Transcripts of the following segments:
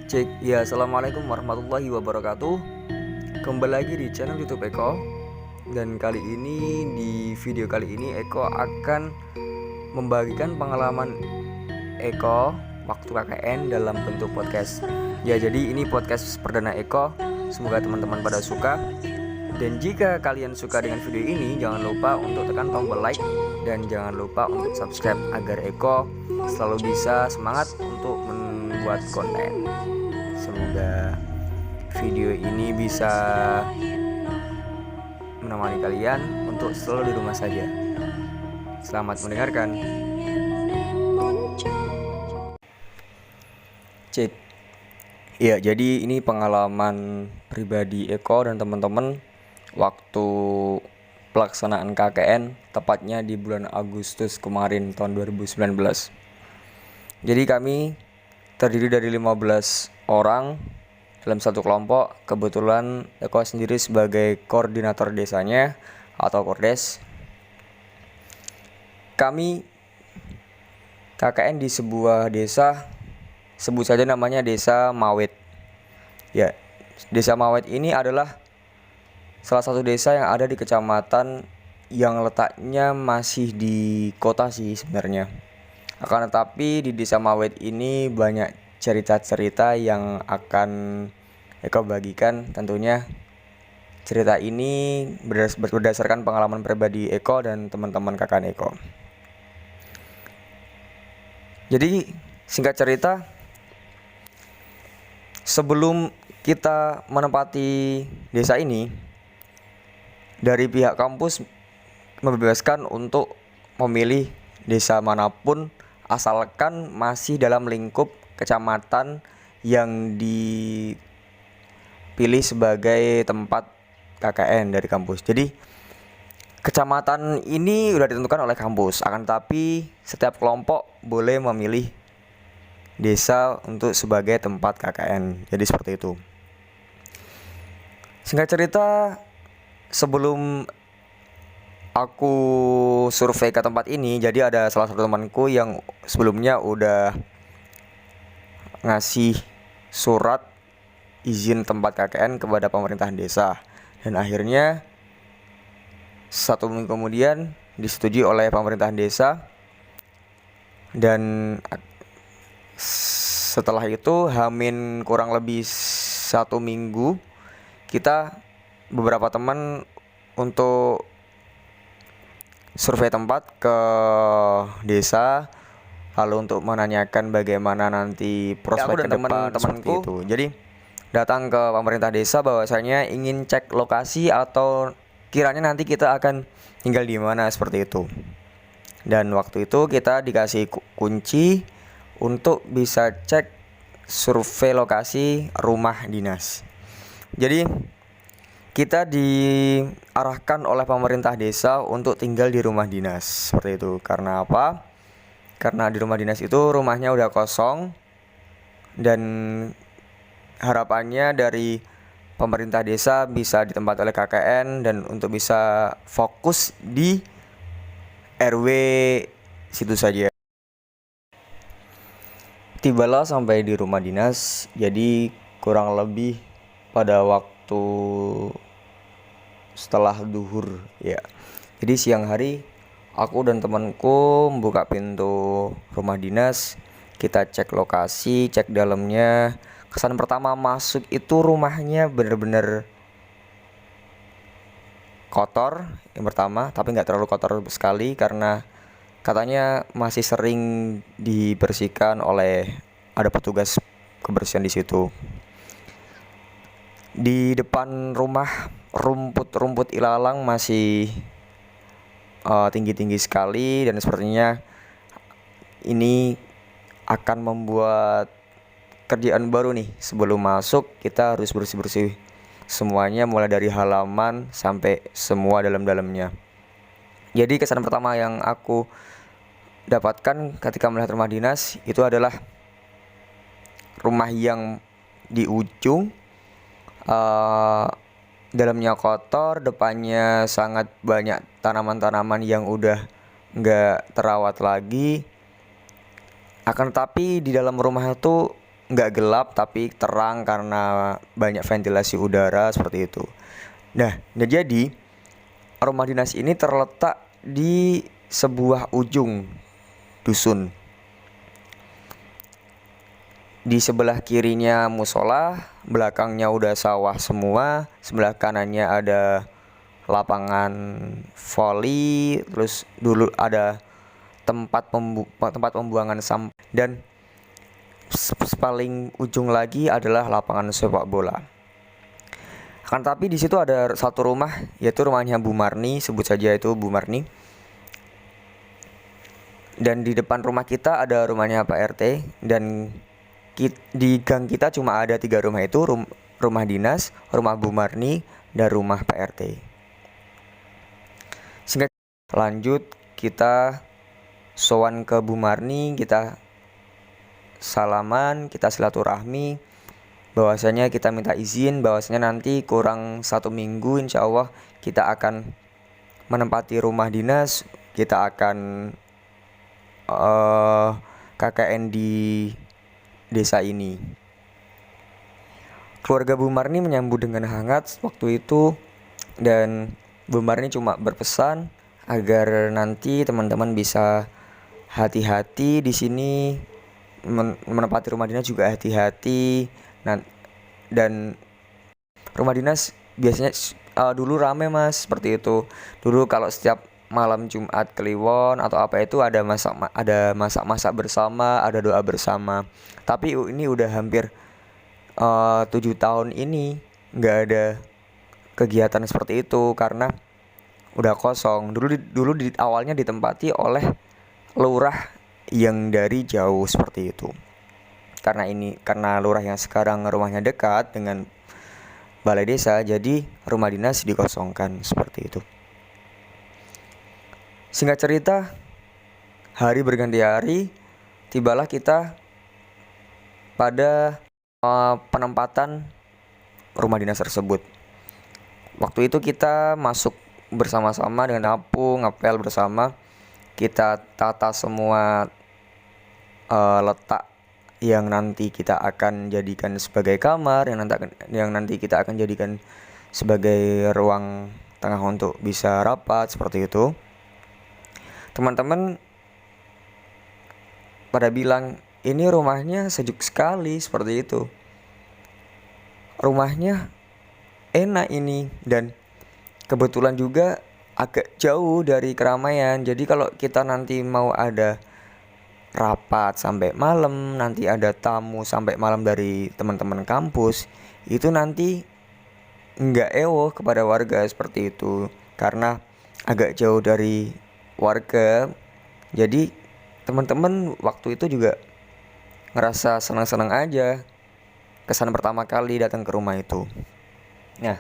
Cek ya, assalamualaikum warahmatullahi wabarakatuh. Kembali lagi di channel YouTube Eko. Dan di video kali ini Eko akan membagikan pengalaman Eko waktu KKN dalam bentuk podcast. Ya, jadi ini podcast perdana Eko. Semoga teman-teman pada suka. Dan jika kalian suka dengan video ini, jangan lupa untuk tekan tombol like dan jangan lupa untuk subscribe agar Eko selalu bisa semangat untuk membuat konten. Semoga video ini bisa menemani kalian untuk selalu di rumah saja. Selamat mendengarkan. Cek. Ya, jadi ini pengalaman pribadi Eko dan teman-teman waktu pelaksanaan KKN, tepatnya di bulan Agustus kemarin tahun 2019. Jadi kami terdiri dari 15 orang dalam satu kelompok. Kebetulan Eko sendiri sebagai koordinator desanya atau Kordes. Kami KKN di sebuah desa, sebut saja namanya Desa Mawet. Ya, Desa Mawet ini adalah salah satu desa yang ada di kecamatan yang letaknya masih di kota sih sebenarnya. Akan tetapi di Desa Mawet ini banyak cerita-cerita yang akan Eko bagikan. Tentunya cerita ini berdasarkan pengalaman pribadi Eko dan teman-teman kakak Eko. Jadi singkat cerita, sebelum kita menempati desa ini, dari pihak kampus membebaskan untuk memilih desa manapun asalkan masih dalam lingkup kecamatan yang dipilih sebagai tempat KKN dari kampus. Jadi kecamatan ini sudah ditentukan oleh kampus, akan tetapi setiap kelompok boleh memilih desa untuk sebagai tempat KKN. Jadi seperti itu. Singkat cerita, sebelum aku survei ke tempat ini, jadi ada salah satu temanku yang sebelumnya udah ngasih surat izin tempat KKN kepada pemerintahan desa, dan akhirnya 1 minggu kemudian disetujui oleh pemerintahan desa. Dan setelah itu kurang lebih 1 minggu, kita beberapa teman untuk survei tempat ke desa, lalu untuk menanyakan bagaimana nanti prospek ke depan seperti itu. Jadi datang ke pemerintah desa bahwasanya ingin cek lokasi atau kiranya nanti kita akan tinggal di mana seperti itu. Dan waktu itu kita dikasih kunci untuk bisa cek survei lokasi rumah dinas. Jadi kita diarahkan oleh pemerintah desa untuk tinggal di rumah dinas seperti itu. Karena apa? Karena di rumah dinas itu rumahnya udah kosong, dan harapannya dari pemerintah desa bisa ditempati oleh KKN dan untuk bisa fokus di RW situ saja. Tibalah sampai di rumah dinas, jadi kurang lebih pada waktu setelah duhur ya. Jadi siang hari aku dan temanku membuka pintu rumah dinas, kita cek lokasi, cek dalamnya. Kesan pertama masuk itu rumahnya bener-bener kotor yang pertama, tapi nggak terlalu kotor sekali karena katanya masih sering dibersihkan oleh ada petugas kebersihan di situ. Di depan rumah rumput ilalang masih tinggi-tinggi sekali, dan sepertinya ini akan membuat kerjaan baru nih. Sebelum masuk kita harus bersih-bersih semuanya, mulai dari halaman sampai semua dalam-dalamnya. Jadi kesan pertama yang aku dapatkan ketika melihat rumah dinas itu adalah rumah yang di ujung, dalamnya kotor, depannya sangat banyak tanaman-tanaman yang udah nggak terawat lagi. Akan tetapi di dalam rumah itu nggak gelap tapi terang karena banyak ventilasi udara seperti itu. Nah jadi rumah dinas ini terletak di sebuah ujung dusun. Di sebelah kirinya musola, belakangnya udah sawah semua, sebelah kanannya ada lapangan voli, terus dulu ada tempat pembuangan sampah, dan paling ujung lagi adalah lapangan sepak bola. Kan tapi di situ ada satu rumah, yaitu rumahnya Bu Marni, sebut saja itu Bu Marni. Dan di depan rumah kita ada rumahnya Pak RT, dan di gang kita cuma ada 3 rumah itu, rumah dinas, rumah Bu Marni, dan rumah Pak RT. Singkat lanjut, kita sowan ke Bu Marni, kita salaman, kita silaturahmi, bahwasanya kita minta izin bahwasanya nanti kurang 1 minggu insya Allah kita akan menempati rumah dinas, kita akan KKN di desa ini. Keluarga Bu Marni menyambut dengan hangat waktu itu, dan Bu Marni cuma berpesan agar nanti teman-teman bisa hati-hati di sini, menempati rumah dinas juga hati-hati. Dan rumah dinas biasanya dulu rame mas, seperti itu. Dulu kalau setiap malam Jumat Kliwon atau apa itu ada masak bersama, ada doa bersama. Tapi ini udah hampir 7 tahun ini nggak ada kegiatan seperti itu karena udah kosong. Dulu awalnya ditempati oleh lurah yang dari jauh seperti itu. Karena lurah yang sekarang rumahnya dekat dengan balai desa, jadi rumah dinas dikosongkan seperti itu. Singkat cerita, hari berganti hari, tibalah kita pada penempatan rumah dinas tersebut. Waktu itu kita masuk bersama-sama dengan ngapel bersama, kita tata semua letak yang nanti kita akan jadikan sebagai kamar, yang nanti kita akan jadikan sebagai ruang tengah untuk bisa rapat seperti itu. Teman-teman pada bilang ini rumahnya sejuk sekali seperti itu. Rumahnya enak ini, dan kebetulan juga agak jauh dari keramaian. Jadi kalau kita nanti mau ada rapat sampai malam, nanti ada tamu sampai malam dari teman-teman kampus, itu nanti nggak ewo kepada warga seperti itu, karena agak jauh dari warga. Jadi teman-teman waktu itu juga ngerasa senang-senang aja, kesan pertama kali datang ke rumah itu. Nah,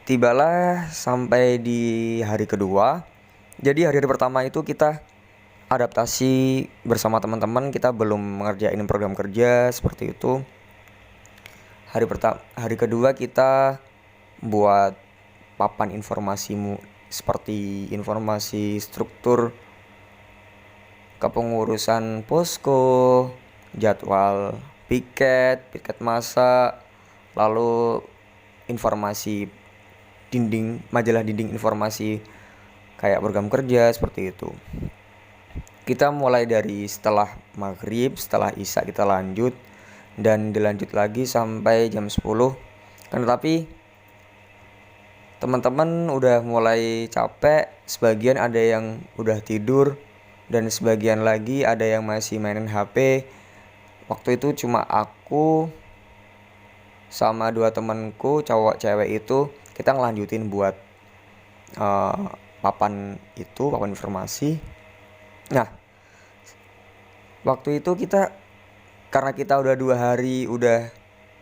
tibalah sampai di hari kedua. Jadi hari pertama itu kita adaptasi bersama teman-teman, kita belum mengerjain program kerja seperti itu. Hari kedua kita buat papan informasimu seperti informasi struktur kepengurusan posko, jadwal piket masa, lalu informasi majalah dinding informasi kayak program kerja seperti itu. Kita mulai dari setelah maghrib, setelah isya kita lanjut, dan dilanjut lagi sampai jam 10. Tetapi teman-teman udah mulai capek, sebagian ada yang udah tidur, dan sebagian lagi ada yang masih mainin HP. Waktu itu cuma aku sama 2 temanku cowok cewek itu, kita ngelanjutin buat papan informasi. Nah, waktu itu karena kita udah 2 hari udah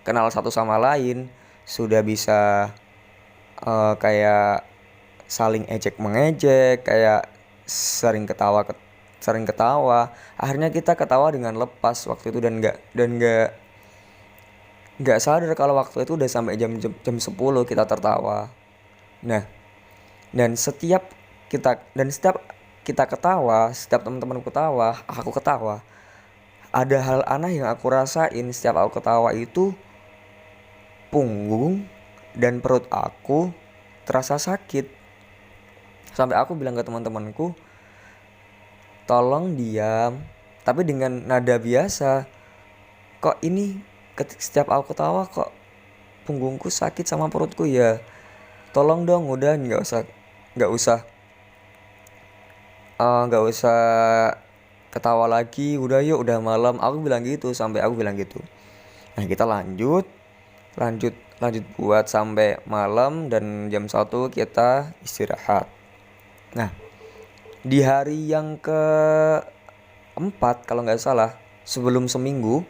kenal satu sama lain, sudah bisa kayak saling ejek mengejek, kayak sering ketawa. Akhirnya kita ketawa dengan lepas waktu itu, dan nggak sadar kalau waktu itu udah sampai jam 10 kita tertawa. Nah, dan setiap kita ketawa, setiap teman-temanku ketawa, aku ketawa, ada hal aneh yang aku rasain setiap aku ketawa itu punggung dan perut aku terasa sakit. Sampai aku bilang ke teman-temanku, tolong diam, tapi dengan nada biasa. Kok ini setiap aku ketawa kok punggungku sakit sama perutku ya? Tolong dong, udah nggak usah nggak usah ketawa lagi, udah yuk, udah malam. Aku bilang gitu, sampai aku bilang gitu. Nah, kita lanjut buat sampai malam, dan jam 1 kita istirahat. Nah, di hari yang keempat kalau nggak salah, sebelum seminggu,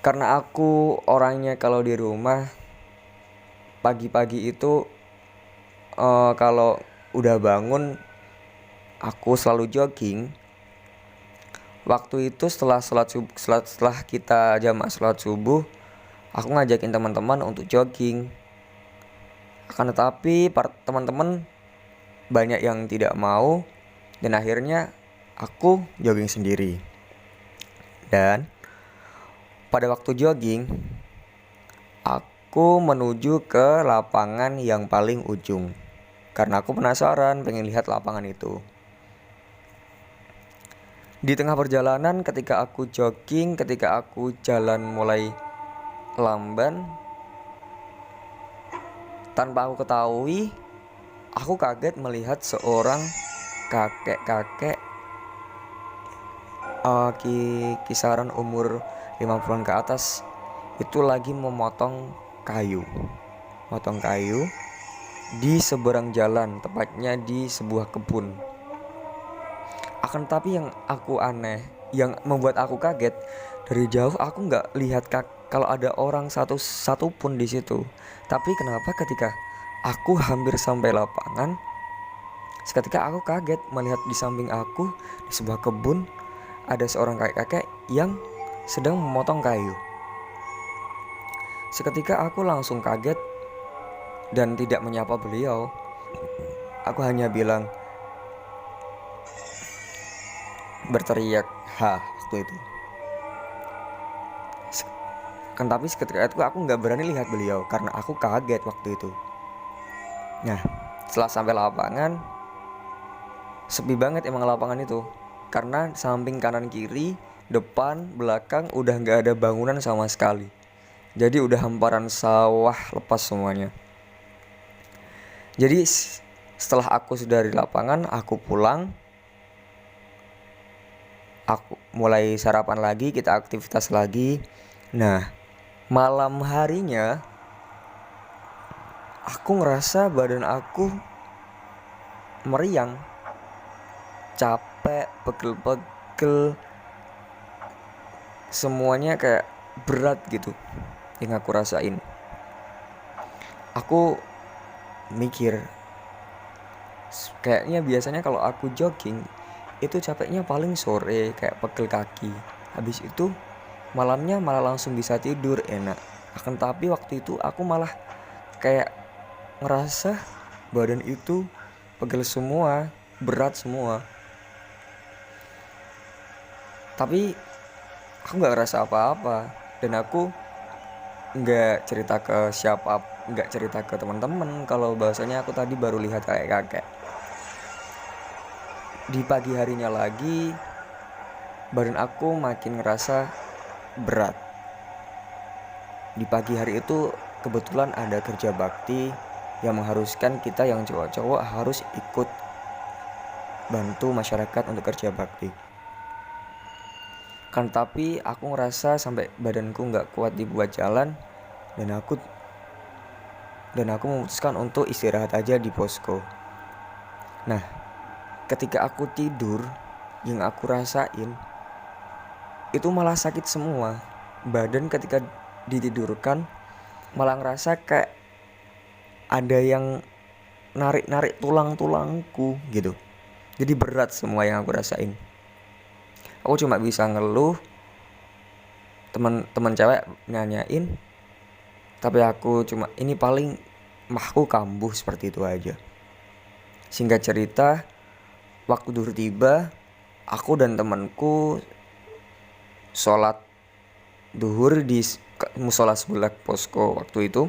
karena aku orangnya kalau di rumah pagi-pagi itu kalau udah bangun aku selalu jogging. Waktu itu setelah kita jamaah sholat subuh, aku ngajakin teman-teman untuk jogging. Akan tetapi teman-teman banyak yang tidak mau, dan akhirnya aku jogging sendiri. Dan pada waktu jogging, aku menuju ke lapangan yang paling ujung karena aku penasaran pengen lihat lapangan itu. Di tengah perjalanan, ketika aku jogging, ketika aku jalan mulai lamban, tanpa aku ketahui, aku kaget melihat seorang kakek-kakek kisaran umur 50-an ke atas itu lagi memotong kayu di seberang jalan, tepatnya di sebuah kebun. Akan tetapi yang aku aneh, yang membuat aku kaget, dari jauh aku nggak lihat kalau ada orang satu pun di situ. Tapi kenapa ketika aku hampir sampai lapangan, seketika aku kaget melihat di samping aku di sebuah kebun ada seorang kakek-kakek yang sedang memotong kayu. Seketika aku langsung kaget dan tidak menyapa beliau. Aku hanya berteriak waktu itu. Tapi seketika itu aku nggak berani lihat beliau karena aku kaget waktu itu. Nah, setelah sampai lapangan, sepi banget emang lapangan itu, karena samping kanan kiri, depan, belakang udah nggak ada bangunan sama sekali. Jadi udah hamparan sawah lepas semuanya. Jadi setelah aku sudah di lapangan, aku pulang. Aku mulai sarapan lagi, kita aktivitas lagi. Nah, malam harinya aku ngerasa badan aku meriang, capek, pegel-pegel, semuanya kayak berat gitu yang aku rasain. Aku mikir, kayaknya biasanya kalau aku jogging itu capeknya paling sore, kayak pegel kaki. Habis itu malamnya malah langsung bisa tidur enak. Akan tapi waktu itu aku malah kayak ngerasa badan itu pegel semua, berat semua. Tapi aku gak ngerasa apa-apa, dan aku gak cerita ke teman-teman kalau bahasanya aku tadi baru lihat kakek-kakek. Di pagi harinya lagi, badan aku makin ngerasa berat. Di pagi hari itu kebetulan ada kerja bakti yang mengharuskan kita yang cowok-cowok harus ikut bantu masyarakat untuk kerja bakti. Kan tapi aku ngerasa sampai badanku gak kuat dibuat jalan, dan aku memutuskan untuk istirahat aja di posko. Nah, ketika aku tidur, yang aku rasain itu malah sakit semua. Badan ketika ditidurkan malah ngerasa kayak ada yang narik-narik tulang-tulangku gitu. Jadi berat semua yang aku rasain. Aku cuma bisa ngeluh, teman cewek nanyain, tapi aku cuma ini paling mahku kambuh seperti itu aja. Singkat cerita, waktu duhur tiba, aku dan temanku sholat duhur di musola sebelah posko waktu itu.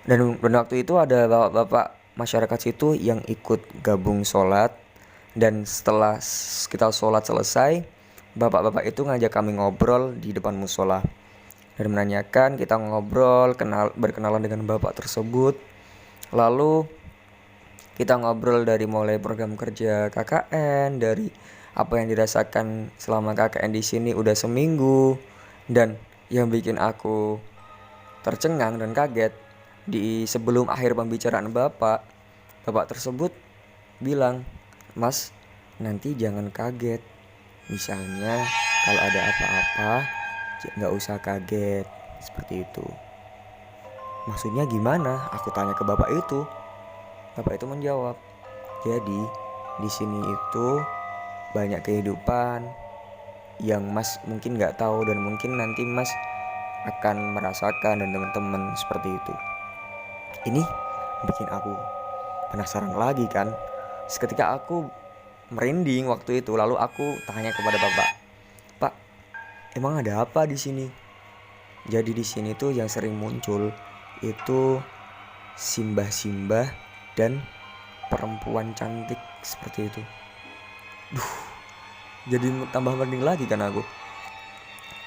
Dan waktu itu ada bapak-bapak masyarakat situ yang ikut gabung sholat. Dan setelah kita sholat selesai, bapak-bapak itu ngajak kami ngobrol di depan musola dan menanyakan, kita ngobrol, berkenalan dengan bapak tersebut. Lalu kita ngobrol dari mulai program kerja KKN, dari apa yang dirasakan selama KKN di sini udah seminggu. Dan yang bikin aku tercengang dan kaget, di sebelum akhir pembicaraan bapak tersebut bilang, "Mas, nanti jangan kaget. Misalnya kalau ada apa-apa, nggak usah kaget." Seperti itu. Maksudnya gimana? Aku tanya ke bapak itu. Bapak itu menjawab, "Jadi di sini itu banyak kehidupan yang Mas mungkin nggak tahu dan mungkin nanti Mas akan merasakan dan teman-teman seperti itu." Ini bikin aku penasaran lagi kan. Seketika aku merinding waktu itu. Lalu aku tanya kepada bapak, "Pak, emang ada apa di sini?" Jadi di sini tuh yang sering muncul itu simbah-simbah dan perempuan cantik seperti itu. Jadi tambah merinding lagi kan aku.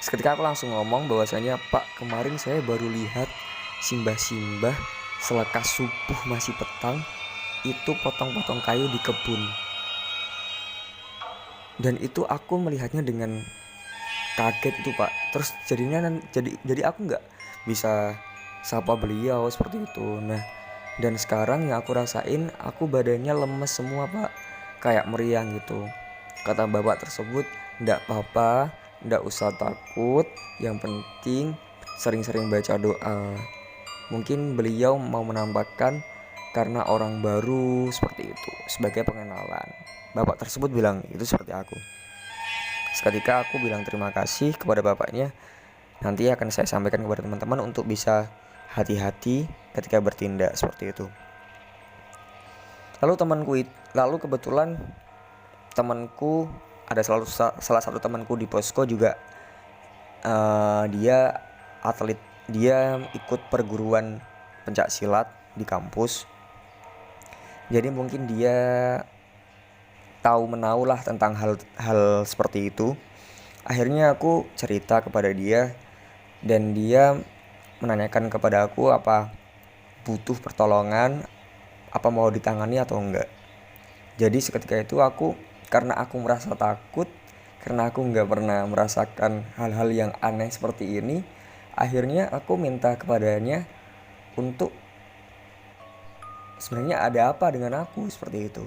Seketika aku langsung ngomong bahwasanya, "Pak, kemarin saya baru lihat simbah-simbah selekas subuh masih petang itu potong-potong kayu di kebun." Dan itu aku melihatnya dengan kaget itu, Pak. Terus jadi aku nggak bisa sapa beliau seperti itu. Nah, dan sekarang yang aku rasain, aku badannya lemes semua, Pak, kayak meriang gitu. Kata bapak tersebut, "Nggak apa-apa, nggak usah takut, yang penting sering-sering baca doa." Mungkin beliau mau menampakkan karena orang baru seperti itu, sebagai pengenalan. Bapak tersebut bilang itu seperti aku. Seketika aku bilang terima kasih kepada bapaknya. Nanti akan saya sampaikan kepada teman-teman untuk bisa hati-hati ketika bertindak seperti itu. Lalu kebetulan temanku ada salah satu temanku di posko juga, dia atlet, dia ikut perguruan pencak silat di kampus. Jadi mungkin dia tahu menahu lah tentang hal seperti itu. Akhirnya aku cerita kepada dia dan dia menanyakan kepada aku apa butuh pertolongan, apa mau ditangani atau enggak. Jadi seketika itu karena aku merasa takut, karena aku nggak pernah merasakan hal-hal yang aneh seperti ini, akhirnya aku minta kepadanya untuk sebenarnya ada apa dengan aku seperti itu.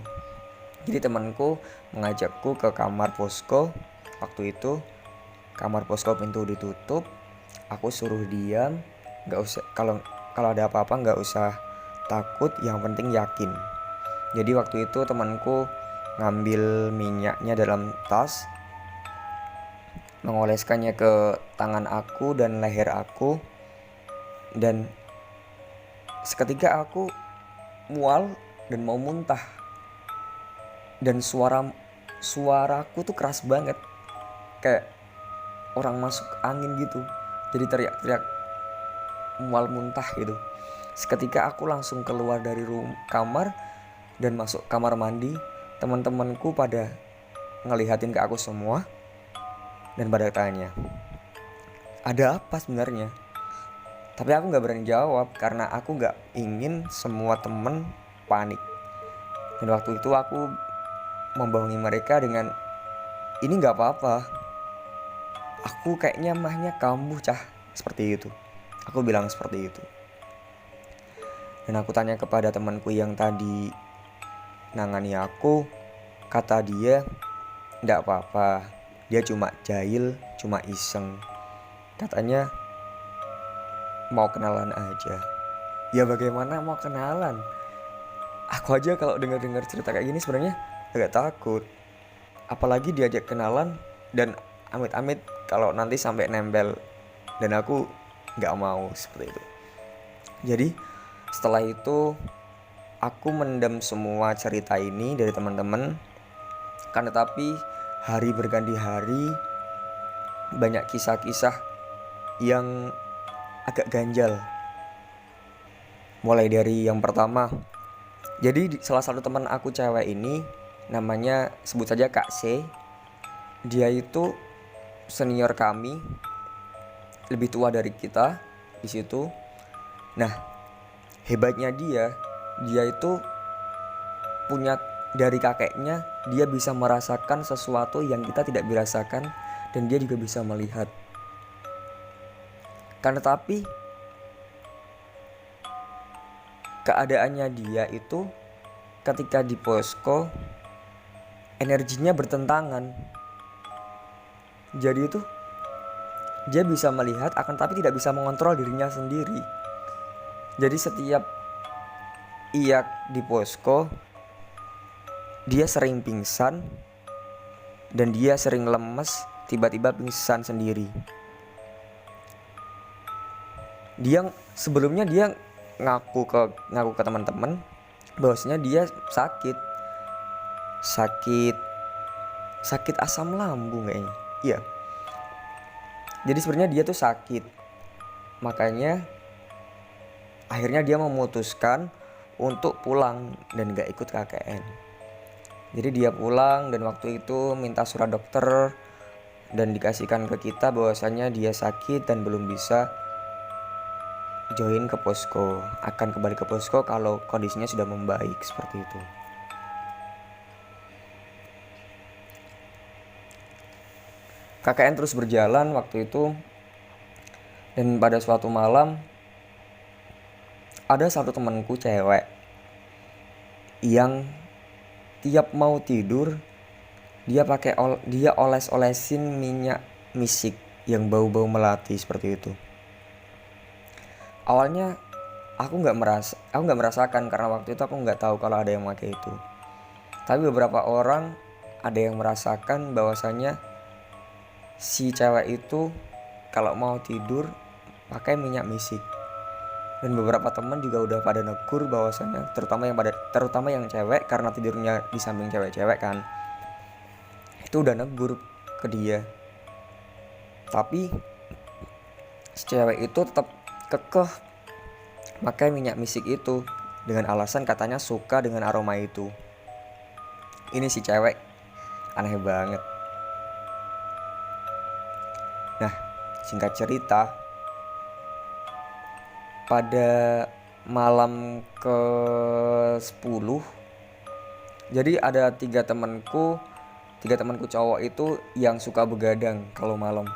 Jadi temanku mengajakku ke kamar posko. Waktu itu kamar posko pintu ditutup, aku suruh diam, nggak usah, kalau ada apa-apa nggak usah takut, yang penting yakin. Jadi waktu itu temanku ngambil minyaknya dalam tas, mengoleskannya ke tangan aku dan leher aku, dan seketika aku mual dan mau muntah. Dan suaraku tuh keras banget, kayak orang masuk angin gitu. Jadi teriak-teriak mual muntah gitu. Seketika aku langsung keluar dari kamar dan masuk kamar mandi. Teman-temanku pada ngelihatin ke aku semua dan pada tanya, "Ada apa sebenarnya?" Tapi aku gak berani jawab karena aku gak ingin semua temen panik. Dan waktu itu aku membohongi mereka dengan, "Ini gak apa-apa, aku kayaknya mahnya kambuh cah." Seperti itu aku bilang seperti itu. Dan aku tanya kepada temanku yang tadi nangani aku, kata dia, "Gak apa-apa, dia cuma jahil, cuma iseng, katanya mau kenalan aja." Ya bagaimana mau kenalan? Aku aja kalau dengar cerita kayak gini sebenarnya agak takut, apalagi diajak kenalan dan amit-amit kalau nanti sampai nempel, dan aku nggak mau seperti itu. Jadi setelah itu aku mendam semua cerita ini dari teman-teman. Kan tetapi hari berganti hari, banyak kisah-kisah yang agak ganjal. Mulai dari yang pertama, jadi salah satu teman aku cewek ini, namanya sebut saja Kak C. Dia itu senior kami, lebih tua dari kita di situ. Nah, hebatnya dia itu punya dari kakeknya, dia bisa merasakan sesuatu yang kita tidak dirasakan, dan dia juga bisa melihat. Kan tetapi keadaannya dia itu ketika di posko energinya bertentangan. Jadi itu dia bisa melihat akan tapi tidak bisa mengontrol dirinya sendiri. Jadi setiap ia di posko, dia sering pingsan dan dia sering lemes, tiba-tiba pingsan sendiri. Dia sebelumnya dia ngaku ke teman-teman bahwasanya dia sakit asam lambung kayaknya. Iya. Jadi sebenarnya dia tuh sakit. Makanya akhirnya dia memutuskan untuk pulang dan gak ikut KKN. Jadi dia pulang dan waktu itu minta surat dokter dan dikasihkan ke kita bahwasanya dia sakit dan belum bisa join ke posko, akan kembali ke posko kalau kondisinya sudah membaik, seperti itu. KKN terus berjalan waktu itu, dan pada suatu malam ada satu temanku cewek yang tiap mau tidur dia oles-olesin minyak misik yang bau-bau melati seperti itu. Awalnya aku nggak merasakan karena waktu itu aku nggak tahu kalau ada yang pakai itu. Tapi beberapa orang ada yang merasakan bahwasanya si cewek itu kalau mau tidur pakai minyak misik. Dan beberapa teman juga udah pada negur bahwasanya terutama yang cewek, karena tidurnya di samping cewek-cewek kan, itu udah negur ke dia. Tapi si cewek itu tetap kekeh pakai minyak misik itu dengan alasan katanya suka dengan aroma itu. Ini si cewek aneh banget. Nah, singkat cerita, pada malam ke-10, jadi ada tiga temanku cowok itu yang suka begadang kalau malam.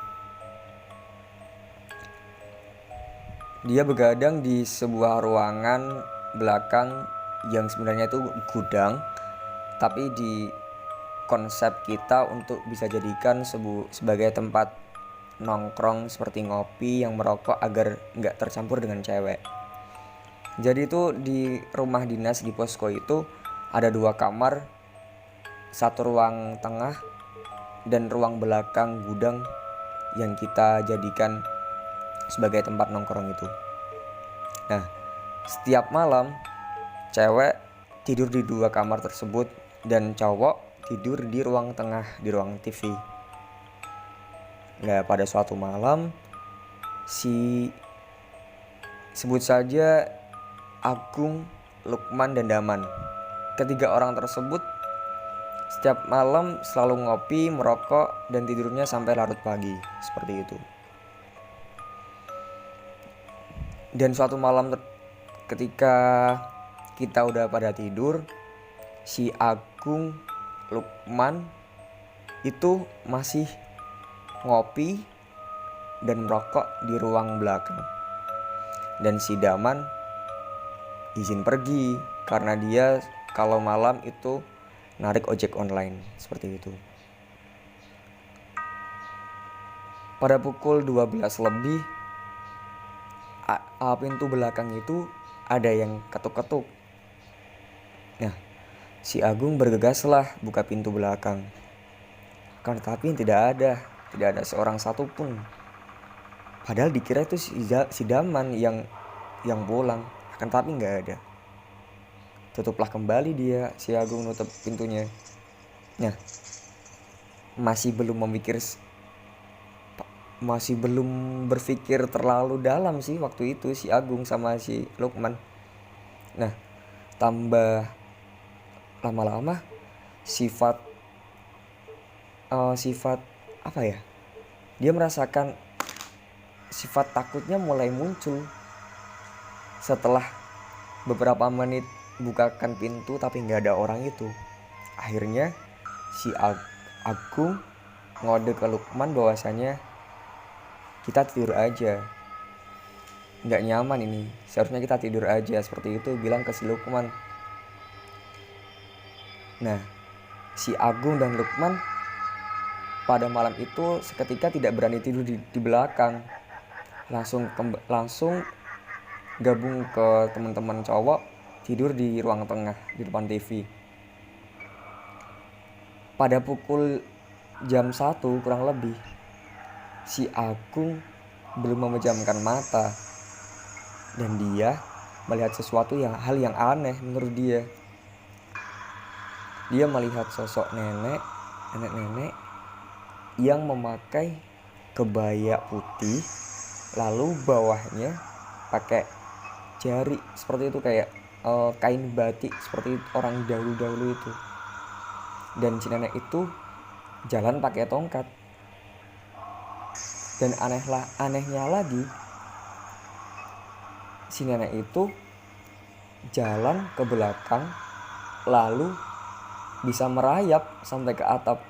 Dia begadang di sebuah ruangan belakang yang sebenarnya itu gudang, tapi di konsep kita untuk bisa jadikan sebagai tempat nongkrong seperti ngopi yang merokok agar nggak tercampur dengan cewek. Jadi itu di rumah dinas di posko itu ada 2 kamar, 1 ruang tengah dan ruang belakang gudang yang kita jadikan sebagai tempat nongkrong itu. Nah, setiap malam cewek tidur di 2 kamar tersebut dan cowok tidur di ruang tengah, di ruang TV. Nah, pada suatu malam sebut saja Agung, Lukman, dan Daman, ketiga orang tersebut setiap malam selalu ngopi, merokok, dan tidurnya sampai larut pagi, seperti itu. Dan suatu malam ketika kita udah pada tidur, si Agung, Lukman itu masih ngopi dan merokok di ruang belakang. Dan si Daman izin pergi karena dia kalau malam itu narik ojek online, seperti itu. Pada pukul 12 lebih, pintu belakang itu ada yang ketuk-ketuk. Nah, si Agung bergegaslah buka pintu belakang. Kan tapi tidak ada seorang satupun. Padahal dikira itu si Daman yang pulang, kan tapi nggak ada. Tutuplah kembali dia, si Agung nutup pintunya. Nah, masih belum berpikir terlalu dalam sih waktu itu si Agung sama si Lukman. Nah, tambah lama-lama sifat apa ya, dia merasakan sifat takutnya mulai muncul setelah beberapa menit bukakan pintu tapi nggak ada orang itu. Akhirnya si Agung ngode ke Lukman bahwasanya kita tidur aja, nggak nyaman ini, seharusnya kita tidur aja, seperti itu bilang ke si Lukman. Nah, si Agung dan Lukman pada malam itu seketika tidak berani tidur di belakang, langsung gabung ke teman-teman cowok, tidur di ruang tengah di depan TV. Pada pukul jam 1 kurang lebih, si Agung belum memejamkan mata dan dia melihat hal yang aneh menurut dia. Dia melihat sosok nenek yang memakai kebaya putih, lalu bawahnya pakai jari seperti itu, kayak kain batik seperti orang dahulu itu. Dan si nenek itu jalan pakai tongkat. Dan anehnya lagi, si nenek itu jalan ke belakang lalu bisa merayap sampai ke atap.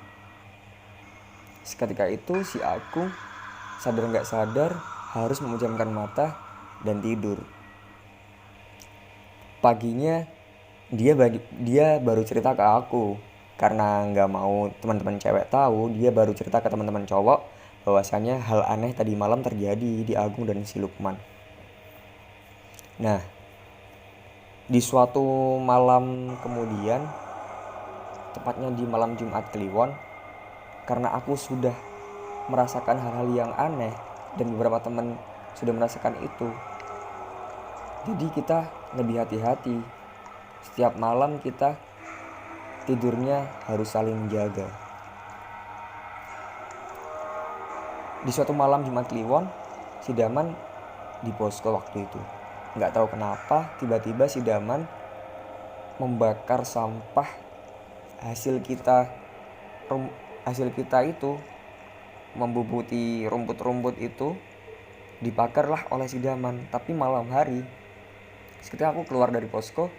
Seketika itu si Agung sadar nggak sadar harus memejamkan mata dan tidur. Paginya dia baru cerita ke aku, karena nggak mau teman-teman cewek tahu. Dia baru cerita ke teman-teman cowok bahwasannya hal aneh tadi malam terjadi di Agung dan si Lukman. Nah, di suatu malam kemudian, tepatnya di malam Jumat Kliwon, karena aku sudah merasakan hal-hal yang aneh dan beberapa teman sudah merasakan itu, jadi kita lebih hati-hati. Setiap malam kita tidurnya harus saling menjaga. Di suatu malam Jumat Kliwon, si Daman di posko waktu itu. Nggak tahu kenapa tiba-tiba si Daman membakar sampah hasil kita itu, membubuti rumput-rumput itu dibakarlah oleh si Daman, tapi malam hari. Ketika aku keluar dari posko,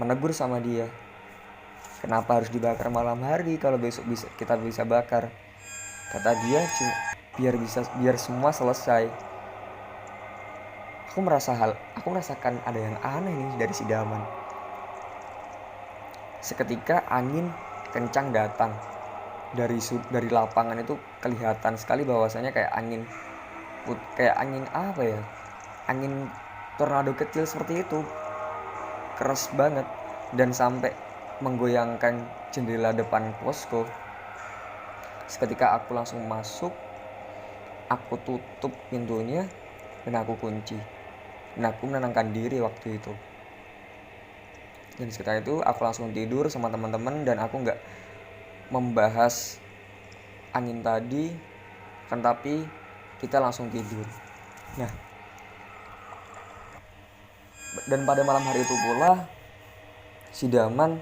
menegur sama dia, kenapa harus dibakar malam hari kalau besok kita bisa bakar. Kata dia, biar semua selesai. Aku merasakan ada yang aneh nih dari si Daman. Seketika angin kencang datang dari lapangan itu, kelihatan sekali bahwasanya kayak angin apa ya, angin tornado kecil seperti itu, keras banget, dan sampai menggoyangkan jendela depan posko. Seketika aku langsung masuk, aku tutup pintunya dan aku kunci, dan aku menenangkan diri waktu itu. Dan setelah itu aku langsung tidur sama teman-teman, dan aku nggak membahas angin tadi, kan, tapi kita langsung tidur. Nah, dan pada malam hari itu pula si Daman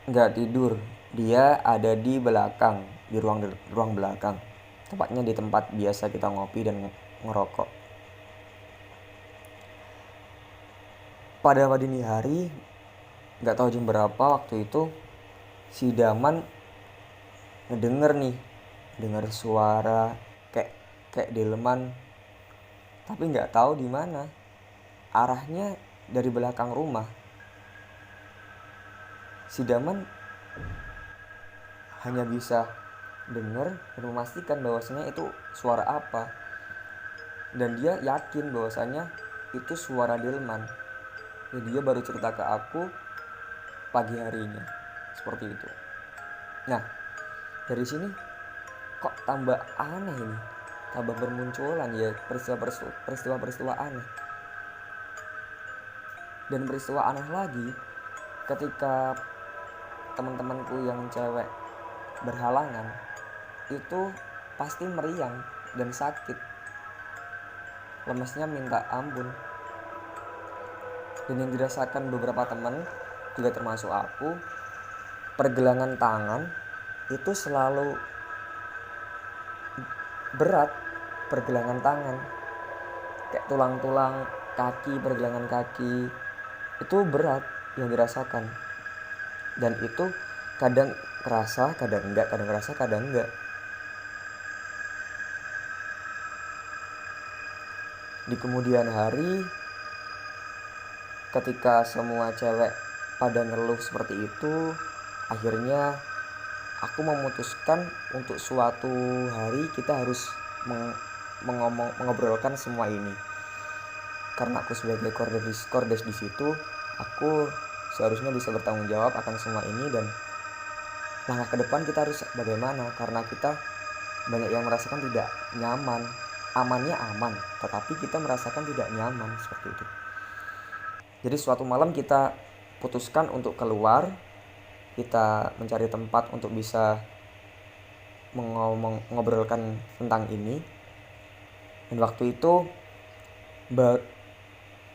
nggak tidur, dia ada di belakang, di ruang belakang, tepatnya di tempat biasa kita ngopi dan ngerokok. Pada dini hari, nggak tahu jam berapa waktu itu, si Daman dengar suara kayak delman, tapi nggak tahu di mana. Arahnya dari belakang rumah. Si Daman hanya bisa dengar dan memastikan bahwasanya itu suara apa, dan dia yakin bahwasanya itu suara delman. Dan dia baru cerita ke aku pagi harinya seperti itu. Nah, dari sini kok tambah aneh ini, tambah bermunculan ya peristiwa-peristiwa aneh. Dan peristiwa aneh lagi, ketika teman-temanku yang cewek berhalangan, itu pasti meriang dan sakit, lemesnya minta ampun. Dan yang dirasakan beberapa teman, juga termasuk aku, pergelangan tangan itu selalu berat. Pergelangan tangan kayak tulang-tulang kaki, pergelangan kaki itu berat yang dirasakan. Dan itu kadang kerasa, kadang enggak, kadang kerasa, kadang enggak. Di kemudian hari, ketika semua cewek pada ngeluh seperti itu, akhirnya aku memutuskan untuk suatu hari kita harus mengobrolkan semua ini. Karena aku sebagai kordes di situ, aku seharusnya bisa bertanggung jawab akan semua ini. Dan langkah ke depan kita harus bagaimana, karena kita banyak yang merasakan tidak nyaman. Amannya aman, tetapi kita merasakan tidak nyaman seperti itu. Jadi suatu malam kita putuskan untuk keluar, kita mencari tempat untuk bisa mengobrolkan tentang ini. Dan waktu itu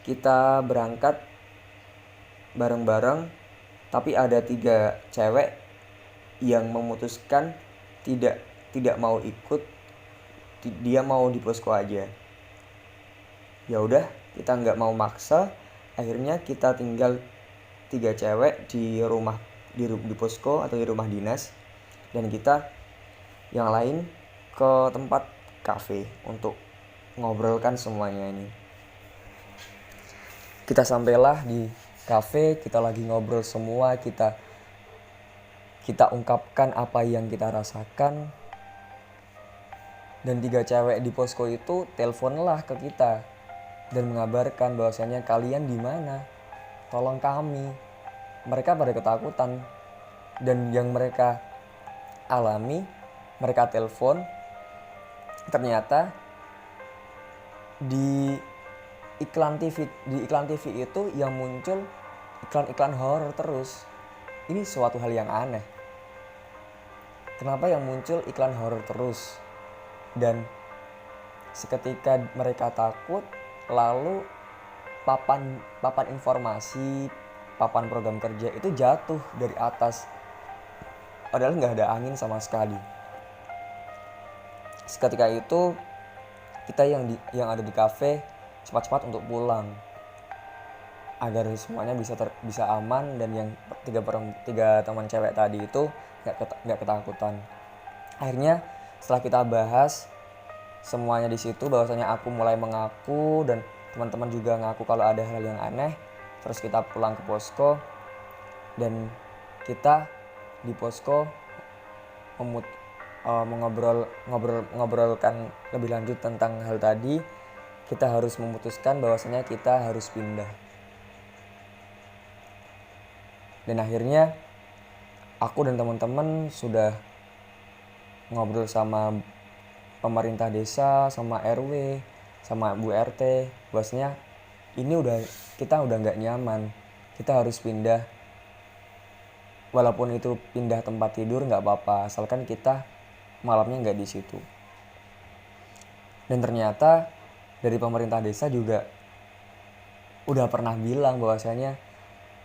kita berangkat bareng-bareng, tapi ada 3 cewek yang memutuskan tidak mau ikut. Dia mau di posko aja. Ya udah, kita nggak mau maksa. Akhirnya kita tinggal 3 cewek di rumah, di posko atau di rumah dinas, dan kita yang lain ke tempat kafe untuk ngobrolkan semuanya ini. Kita sampailah di kafe, kita lagi ngobrol semua, kita ungkapkan apa yang kita rasakan. Dan 3 cewek di posko itu teleponlah ke kita dan mengabarkan bahwasanya kalian di mana, tolong kami. Mereka pada ketakutan, dan yang mereka alami, mereka telepon, ternyata di iklan TV itu yang muncul iklan horor terus. Ini suatu hal yang aneh. Kenapa yang muncul iklan horor terus? Dan seketika mereka takut, lalu papan informasi, papan program kerja itu jatuh dari atas, padahal nggak ada angin sama sekali. Seketika itu kita yang ada di kafe cepat-cepat untuk pulang agar semuanya bisa aman, dan yang 3 teman cewek tadi itu nggak ketakutan. Akhirnya setelah kita bahas semuanya di situ, bahwasanya aku mulai mengaku dan teman-teman juga ngaku kalau ada hal yang aneh. Terus kita pulang ke posko, dan kita di posko mengobrolkan lebih lanjut tentang hal tadi. Kita harus memutuskan bahwasanya kita harus pindah. Dan akhirnya aku dan teman-teman sudah ngobrol sama pemerintah desa, sama RW, sama Bu RT, bahwasanya kita udah nggak nyaman, kita harus pindah. Walaupun itu pindah tempat tidur nggak apa-apa, asalkan kita malamnya nggak di situ. Dan ternyata dari pemerintah desa juga udah pernah bilang bahwasanya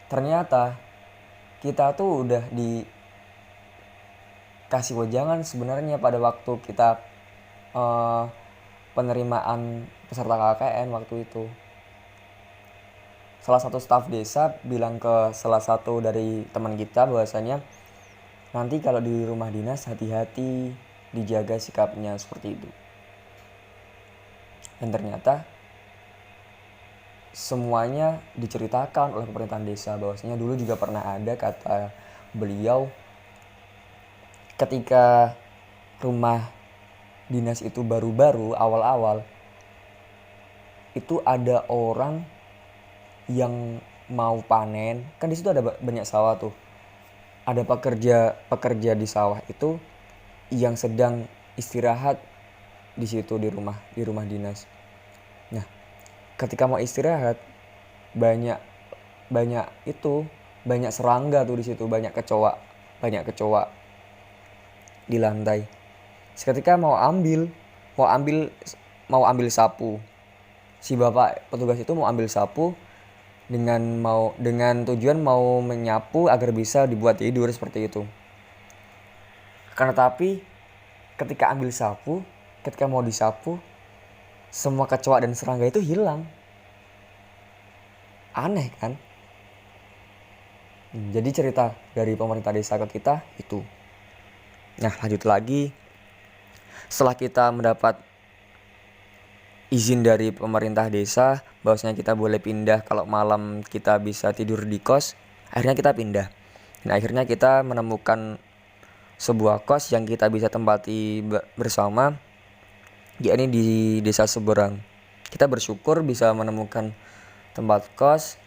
ternyata kita tuh udah kasih wejangan sebenarnya pada waktu kita penerimaan peserta KKN waktu itu. Salah satu staf desa bilang ke salah satu dari teman kita bahwasanya nanti kalau di rumah dinas hati-hati, dijaga sikapnya seperti itu. Dan ternyata semuanya diceritakan oleh pemerintahan desa, bahwasanya dulu juga pernah ada, kata beliau, ketika rumah dinas itu baru-baru awal-awal, itu ada orang yang mau panen, kan di situ ada banyak sawah tuh. Ada pekerja di sawah itu yang sedang istirahat di situ di rumah dinas. Nah, ketika mau istirahat, banyak banyak itu, banyak serangga tuh di situ, banyak kecoa di lantai. Seketika mau ambil mau ambil sapu, si bapak petugas itu mau ambil sapu dengan tujuan mau menyapu agar bisa dibuat tidur seperti itu. Karena tapi ketika mau disapu, semua kecoa dan serangga itu hilang. Aneh kan? Jadi cerita dari pemerintah desa ke kita itu. Nah, lanjut lagi. Setelah kita mendapat izin dari pemerintah desa bahwasanya kita boleh pindah kalau malam kita bisa tidur di kos, akhirnya kita pindah. Nah, akhirnya kita menemukan sebuah kos yang kita bisa tempati bersama, yakni di desa seberang. Kita bersyukur bisa menemukan tempat kos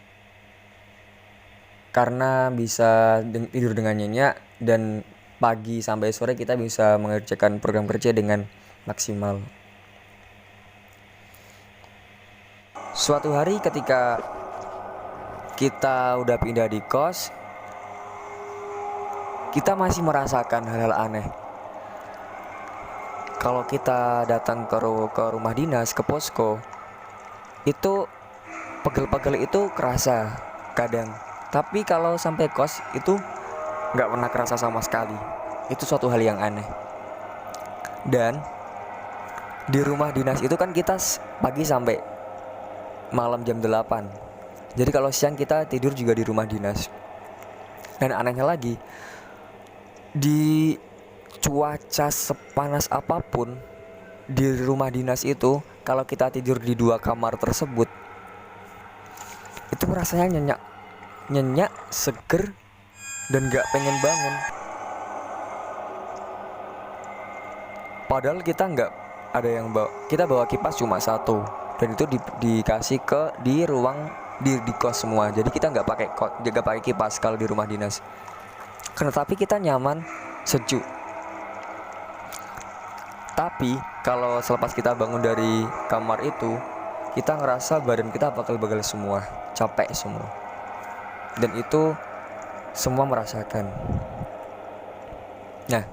karena bisa tidur dengan nyenyak, dan pagi sampai sore kita bisa mengerjakan program kerja dengan maksimal. Suatu hari ketika kita udah pindah di kos, kita masih merasakan hal-hal aneh. Kalau kita datang ke rumah dinas, ke posko, itu pegel-pegel itu kerasa kadang. Tapi kalau sampai kos itu nggak pernah kerasa sama sekali. Itu suatu hal yang aneh. Dan di rumah dinas itu kan kita pagi sampai malam jam 8. Jadi kalau siang kita tidur juga di rumah dinas. Dan anehnya lagi, di cuaca sepanas apapun di rumah dinas itu, kalau kita tidur di 2 kamar tersebut, itu rasanya nyenyak, seger, dan gak pengen bangun. Padahal kita gak ada yang kita bawa kipas cuma 1, dan itu dikasih di ruang di kos semua. Jadi kita gak pakai kipas kalau di rumah dinas. Karena tapi kita nyaman, sejuk. Tapi kalau selepas kita bangun dari kamar itu, kita ngerasa badan kita pegel-pegel semua, capek semua. Dan itu semua merasakan. Nah,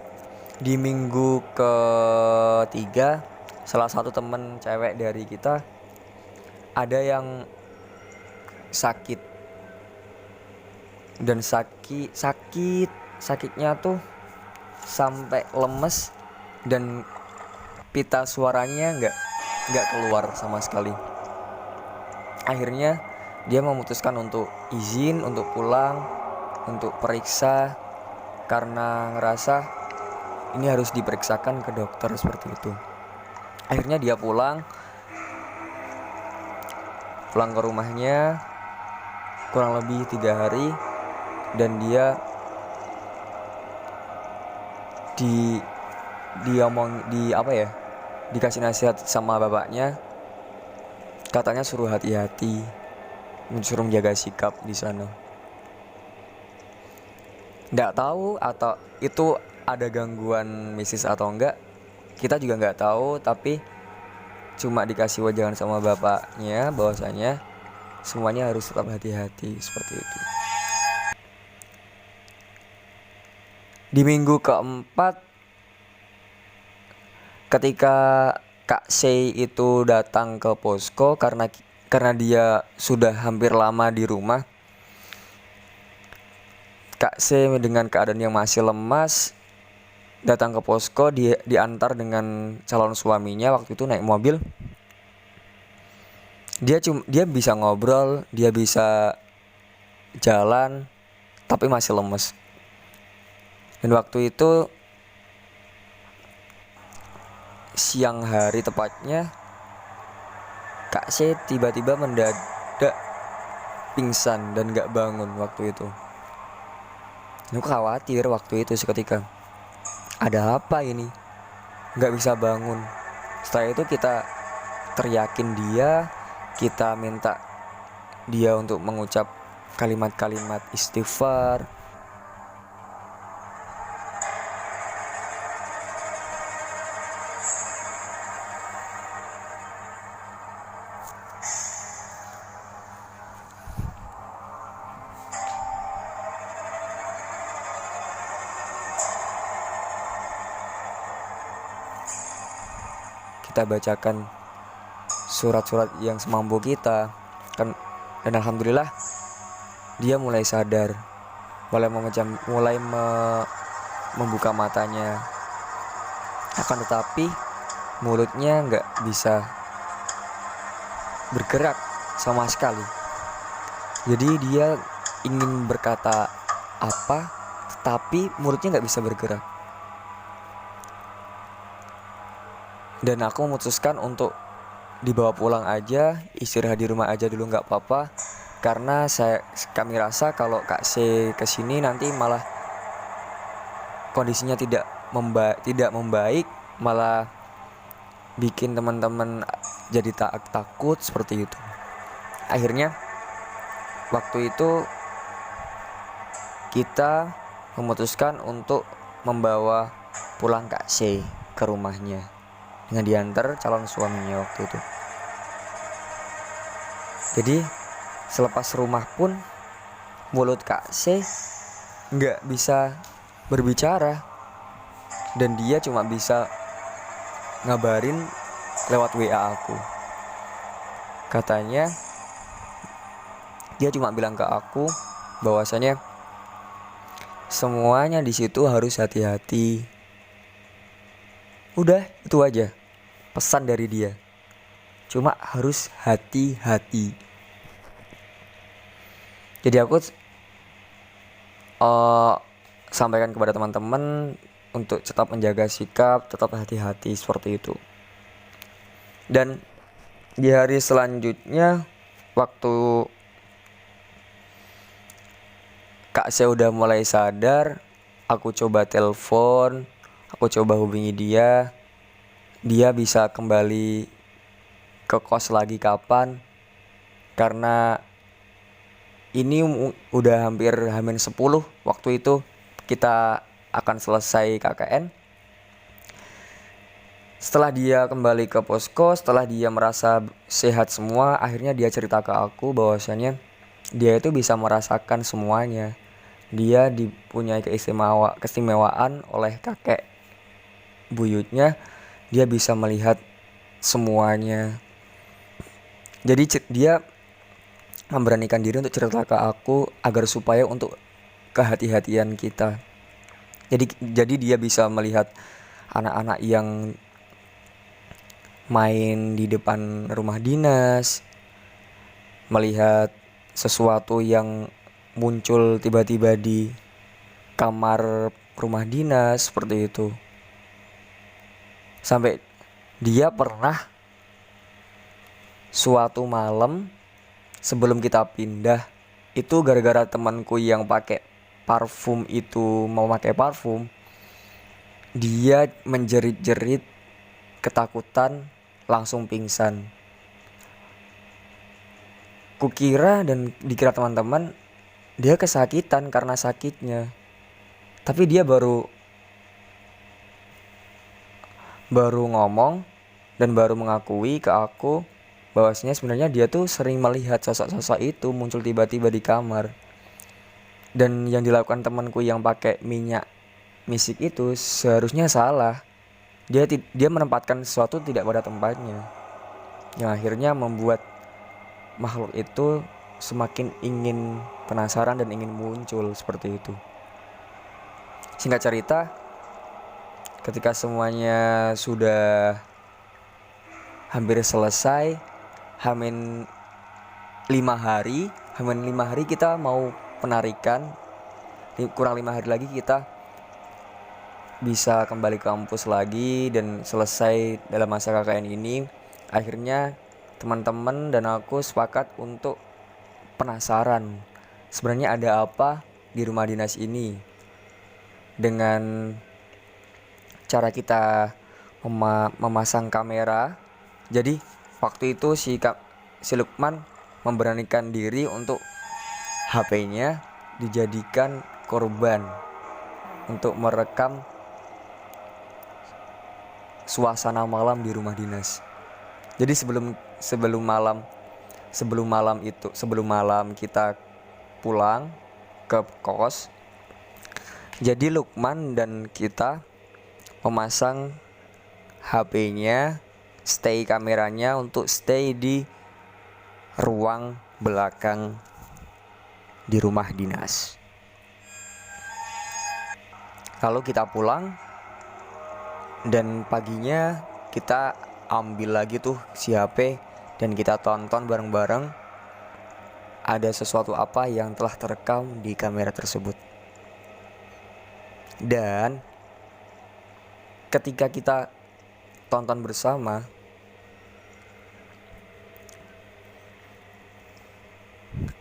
di minggu ketiga, salah satu teman cewek dari kita ada yang sakit. Dan sakitnya tuh sampai lemes dan pita suaranya nggak keluar sama sekali. Akhirnya dia memutuskan untuk izin untuk pulang, untuk periksa, karena ngerasa ini harus diperiksakan ke dokter seperti itu. Akhirnya dia pulang ke rumahnya kurang lebih 3 hari, dan dia dikasih nasihat sama bapaknya, katanya suruh hati-hati, suruh menjaga sikap di sana. Nggak tahu atau itu ada gangguan mistis atau enggak, kita juga nggak tahu, tapi cuma dikasih wajangan sama bapaknya bahwasanya semuanya harus tetap hati-hati seperti itu. Di minggu keempat, ketika Kak Sei itu datang ke posko karena dia sudah hampir lama di rumah, Kak Sei dengan keadaan yang masih lemas datang ke posko, diantar dengan calon suaminya waktu itu naik mobil. Dia bisa ngobrol, dia bisa jalan, tapi masih lemes. Dan waktu itu siang hari tepatnya, Kak C tiba-tiba mendadak pingsan dan gak bangun waktu itu. Aku khawatir waktu itu seketika, ada apa ini? Gak bisa bangun. Setelah itu kita teriakin dia, kita minta dia untuk mengucap kalimat-kalimat istighfar. kita bacakan surat-surat yang semampu kita kan. Dan alhamdulillah dia mulai sadar, mulai membuka matanya. Akan tetapi mulutnya nggak bisa bergerak sama sekali. Jadi dia ingin berkata apa, tapi mulutnya nggak bisa bergerak. Dan aku memutuskan untuk dibawa pulang aja, istirahat di rumah aja dulu, nggak apa-apa. Karena kami rasa kalau Kak C kesini nanti malah kondisinya tidak membaik, malah bikin teman-teman jadi takut seperti itu. Akhirnya waktu itu kita memutuskan untuk membawa pulang Kak C ke rumahnya dengan diantar calon suaminya waktu itu. Jadi selepas rumah pun mulut Kak C nggak bisa berbicara, dan dia cuma bisa ngabarin lewat WA aku. Katanya dia cuma bilang ke aku bahwasanya semuanya di situ harus hati-hati. Udah, itu aja pesan dari dia. Cuma harus hati-hati. Jadi aku sampaikan kepada teman-teman untuk tetap menjaga sikap, tetap hati-hati seperti itu. Dan di hari selanjutnya, waktu Kak saya udah mulai sadar, aku coba telepon, aku coba hubungi dia. Dia bisa kembali ke kos lagi kapan? Karena ini udah hampir H-10 waktu itu kita akan selesai KKN. Setelah dia kembali ke posko, setelah dia merasa sehat semua, akhirnya dia cerita ke aku bahwasanya dia itu bisa merasakan semuanya. Dia dipunyai keistimewaan oleh kakek buyutnya. Dia bisa melihat semuanya. Jadi dia memberanikan diri untuk cerita ke aku agar supaya untuk kehati-hatian kita. Jadi dia bisa melihat anak-anak yang main di depan rumah dinas, melihat sesuatu yang muncul tiba-tiba di kamar rumah dinas seperti itu. Sampai dia pernah suatu malam sebelum kita pindah, itu gara-gara temanku yang pakai parfum itu mau pakai parfum, dia menjerit-jerit ketakutan, langsung pingsan. Kukira dan dikira teman-teman dia kesakitan karena sakitnya, tapi dia baru ngomong dan baru mengakui ke aku bahwasanya sebenarnya dia tuh sering melihat sosok-sosok itu muncul tiba-tiba di kamar. Dan yang dilakukan temanku yang pakai minyak misik itu seharusnya salah. Dia menempatkan sesuatu tidak pada tempatnya, yang akhirnya membuat makhluk itu semakin ingin penasaran dan ingin muncul seperti itu. Singkat cerita, ketika semuanya sudah hampir selesai, Hamin 5 hari kita mau penarikan. Kurang 5 hari lagi kita bisa kembali ke kampus lagi dan selesai dalam masa KKN ini. Akhirnya teman-teman dan aku sepakat untuk penasaran sebenarnya ada apa di rumah dinas ini. Dengan cara kita memasang kamera. Jadi waktu itu si Lukman memberanikan diri untuk HP-nya dijadikan korban untuk merekam suasana malam di rumah dinas. Jadi sebelum malam kita pulang ke kos, jadi Lukman dan kita memasang HP-nya stay kameranya untuk stay di ruang belakang di rumah dinas. Lalu kita pulang dan paginya kita ambil lagi tuh si HP dan kita tonton bareng-bareng ada sesuatu apa yang telah terekam di kamera tersebut. Dan ketika kita tonton bersama,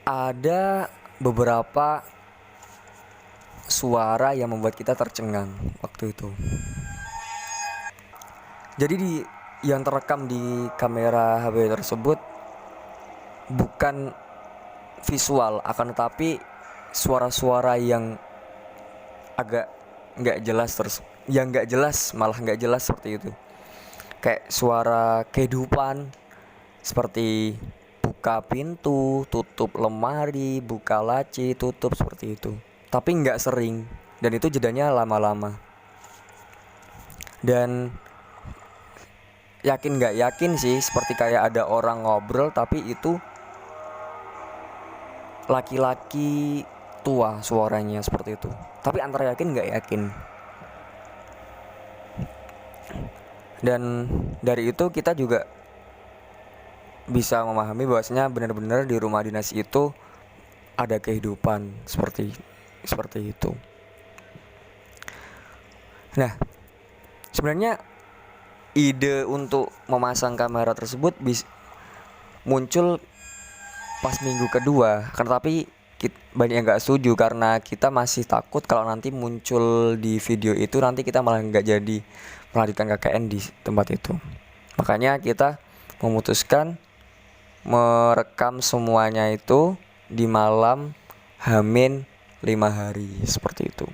ada beberapa suara yang membuat kita tercengang waktu itu. Jadi yang terekam di kamera HP tersebut bukan visual, akan tetapi suara-suara yang agak nggak jelas, malah nggak jelas seperti itu. Kayak suara kehidupan seperti buka pintu, tutup lemari, buka laci, tutup, seperti itu. Tapi nggak sering, dan itu jedanya lama-lama. Dan yakin nggak yakin sih, seperti kayak ada orang ngobrol, tapi itu laki-laki tua suaranya seperti itu. Tapi antara yakin nggak yakin. Dan dari itu kita juga bisa memahami bahwasanya benar-benar di rumah dinas itu ada kehidupan seperti itu. Nah, sebenarnya ide untuk memasang kamera tersebut muncul pas minggu kedua, tapi banyak yang gak setuju karena kita masih takut kalau nanti muncul di video itu nanti kita malah gak jadi melanjutkan KKN di tempat itu. Makanya kita memutuskan merekam semuanya itu di malam H-5 hari seperti itu.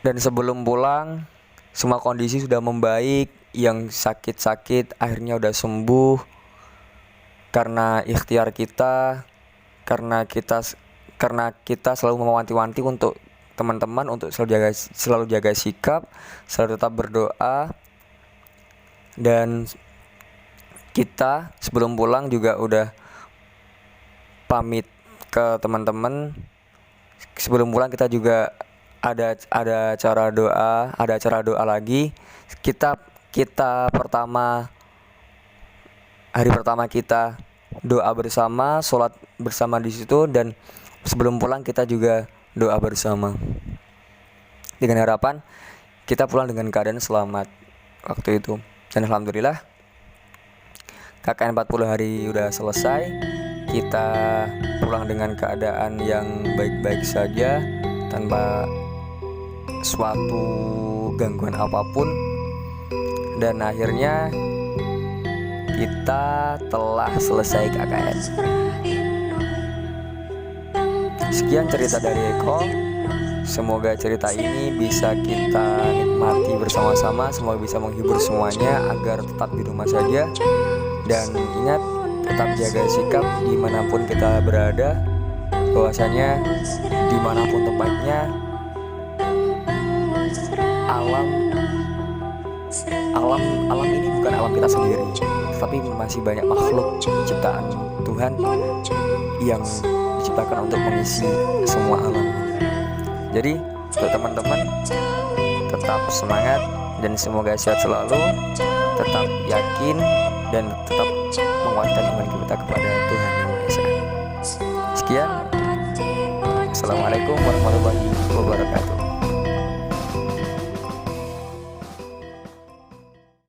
Dan sebelum pulang semua kondisi sudah membaik, yang sakit-sakit akhirnya udah sembuh karena ikhtiar kita, karena kita selalu mewanti-wanti untuk teman-teman untuk selalu jaga sikap, selalu tetap berdoa. Dan kita sebelum pulang juga udah pamit ke teman-teman. Sebelum pulang kita juga ada acara doa lagi. Hari pertama kita doa bersama, sholat bersama di situ, dan sebelum pulang kita juga doa bersama. Dengan harapan kita pulang dengan keadaan selamat waktu itu. Dan alhamdulillah KKN 40 hari udah selesai. Kita pulang dengan keadaan yang baik-baik saja, tanpa suatu gangguan apapun. Dan akhirnya kita telah selesai KKN. Sekian cerita dari Eko. Semoga cerita ini bisa kita nikmati bersama-sama. Semoga bisa menghibur semuanya agar tetap di rumah saja. Dan ingat, tetap jaga sikap dimanapun kita berada. Bahwasanya dimanapun tempatnya, alam ini bukan alam kita sendiri, tapi masih banyak makhluk ciptaan Tuhan yang diciptakan untuk mengisi semua alam. Jadi untuk teman-teman tetap semangat dan semoga sehat selalu, tetap yakin dan tetap menguatkan iman kita kepada Tuhan Yang Maha Esa. Sekian, assalamualaikum warahmatullahi wabarakatuh.